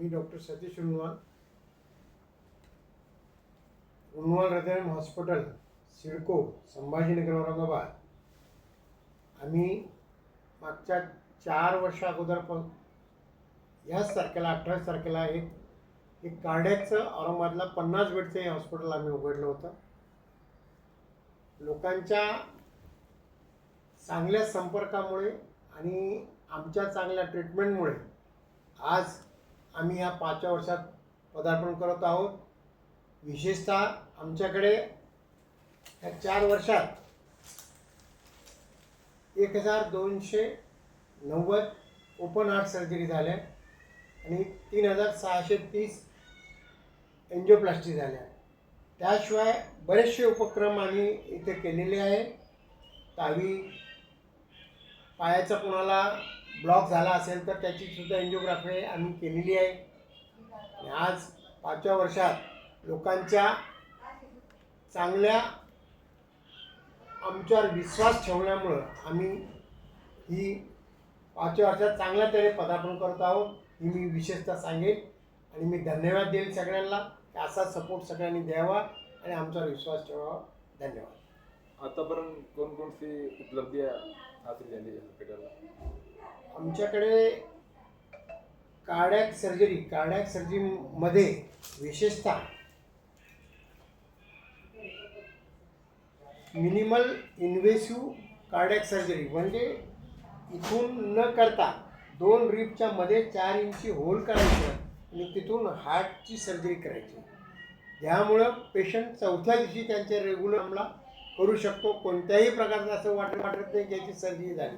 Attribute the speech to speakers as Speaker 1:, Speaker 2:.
Speaker 1: मी doctor Satish Runwal, Runwal हृदय hospital, CIDCO, Sambhajinagar, Aurangabad. आम्ही मागच्या 4 वर्षा अगोदर ह्याच तारखेला 28 तारखेला एक कार्डियकचं औरंगाबादला 50 बेडचं हे हॉस्पिटल आम्ही उघडलं होतं. लोकांच्या चांगल्या संपर्कामुळे आणि आमच्या चांगल्या ट्रीटमेंटमुळे आज आम्ही ह्या 5व्या वर्षात पदार्पण करत आहोत. विशेषतः आमच्याकडे ह्या 4 वर्षात 1290 ओपन हार्ट सर्जरी झाल्या आणि 3630 एंजिओप्लास्टी झाल्या. त्याशिवाय बरेचसे उपक्रम आम्ही इथे केलेले आहे. काही पायाचा कोणाला ब्लॉक झाला असेल तर त्याची सुद्धा एंजिओग्राफी आम्ही केलेली आहे. आणि आज 5व्या वर्षात लोकांच्या चांगल्या आमच्यावर विश्वास ठेवल्यामुळं आम्ही ही 5व्या वर्षात चांगल्या तऱ्हे पदार्पण करत आहोत ही मी विशेषतः सांगेन. आणि मी धन्यवाद देईल सगळ्यांना की असा सपोर्ट सगळ्यांनी द्यावा आणि आमच्यावर विश्वास ठेवावा. धन्यवाद.
Speaker 2: आतापर्यंत कोणकोणती उपलब्धी हाती झाली हॉस्पिटलला?
Speaker 1: आमच्याकडे कार्डियक सर्जरीमध्ये विशेषतः मिनिमल इन्व्हेसिव्ह कार्डियक सर्जरी म्हणजे इथून न करता 2 रिबच्या मध्ये 4 इंची होल करायचं आणि तिथून हार्टची सर्जरी करायची. त्यामुळं पेशंट 4थ्या दिवशी त्यांचे रेग्युलर हमला करू शकतो. कोणत्याही प्रकारचं असं वाटत नाही की याची सर्जरी झाली.